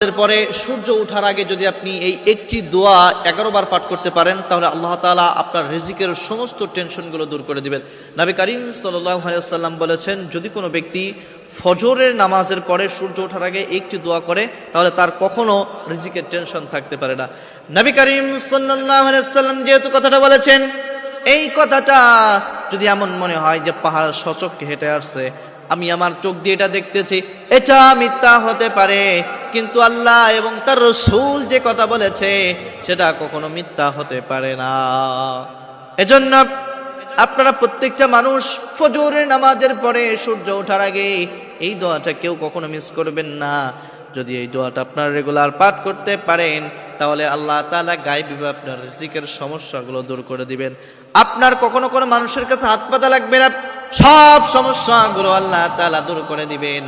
এরপরে সূর্য ওঠার আগে যদি আপনি এই একটি দোয়া 11 বার পাঠ করতে পারেন তাহলে আল্লাহ তাআলা আপনার রিজিকের সমস্ত টেনশনগুলো দূর করে দিবেন। নবী করিম সাল্লাল্লাহু আলাইহি ওয়াসাল্লাম বলেছেন, যদি কোনো ব্যক্তি ফজরের নামাজের পরে সূর্য ওঠার আগে একটি দোয়া করে তাহলে তার কখনো রিজিকের টেনশন থাকতে পারে না। নবী করিম সাল্লাল্লাহু আলাইহি ওয়াসাল্লাম যেহেতু কথাটা বলেছেন, এই কথাটা যদি এমন মনে হয় যে পাহাড় সচক্ষে হেঁটে আসছে, আমি আমার চোখ দিয়ে এটা দেখতেছি, এটা মিথ্যা হতে পারে, কিন্তু আল্লাহ এবং তার রাসূল যে কথা বলেছে সেটা কখনো মিথ্যা হতে পারে না। এজন্য আপনারা প্রত্যেকটা মানুষ ফজরের নামাজের পরে সূর্য ওঠার আগে এই দোয়াটা কেউ কখনো মিস করবেন না। যদি এই দোয়াটা আপনারা রেগুলার পাঠ করতে পারেন তাহলে আল্লাহ তাআলা গায়বীভাবে আপনার রিজিকের সমস্যাগুলো দূর করে দিবেন। আপনার কখনো কোনো মানুষের কাছে হাত পাতা লাগবে না, সব সমস্যাগুলো আল্লাহ তাআলা দূর করে দিবেন।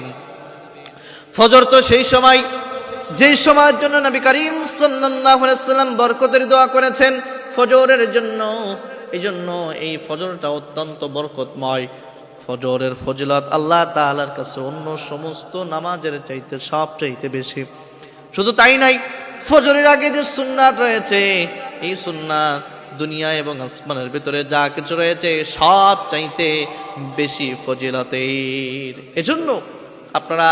ফজর তো সেই সময় যেই সময়ের জন্য নবী করিম সাল্লাল্লাহু আলাইহি ওয়াসাল্লাম বরকতের দোয়া করেছেন ফজরের জন্য। এই জন্য এই ফজরটা অত্যন্ত বরকতময়। ফজরের ফজিলত আল্লাহ তাআলার কাছে অন্য সমস্ত নামাজের চাইতে সবচাইতে বেশি। শুধু তাই নাই, ফজরের আগে যে সুন্নাত রয়েছে, এই সুন্নাত দুনিয়া এবং আসমানের ভিতরে যা কিছু রয়েছে সব চাইতে বেশি ফজিলতের। এজন্য আপনারা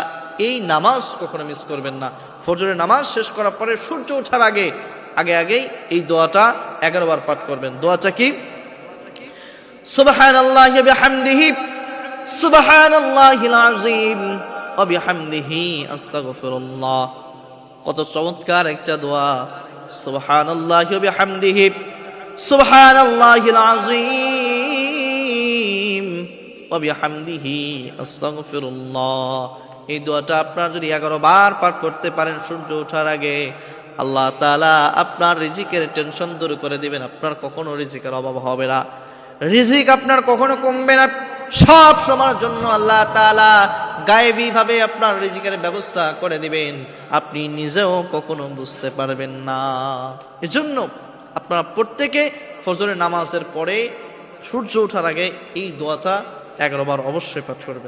এই নামাজ কখনো মিস করবেন না। ফজরের নামাজ শেষ করার পরে সূর্য ওঠার আগেই এই দোয়াটা 11 বার পাঠ করবেন। দোয়াটা কি? সুবহানাল্লাহি ওয়া বিহামদিহি সুবহানাল্লাহিল আযীম ওয়া বিহামদিহি আস্তাগফিরুল্লাহ। কত চমৎকার একটা দোয়া! সুবহানাল্লাহি ওয়া বিহামদিহি সুবহানাল্লাহিল আযীম ওয়া বিহামদিহি আস্তাগফিরুল্লাহ। এই দোয়াটা আপনারা যদি 11 বার পাঠ করতে পারেন সূর্য ওঠার আগে, আল্লাহ তাআলা আপনার রিজিকের টেনশন দূর করে দিবেন। আপনার কখনো রিজিকের অভাব হবে না, রিজিক আপনার কখনো কমবে না। সব সময়ের জন্য আল্লাহ তাআলা গায়েবী ভাবে আপনার রিজিকের ব্যবস্থা করে দিবেন, আপনি নিজেও কখনো বুঝতে পারবেন না। এজন্য আপনারা প্রত্যেকে ফজরের নামাজের পরে সূর্য ওঠার আগে এই দোয়াটা 11 বার অবশ্যই পাঠ করবেন।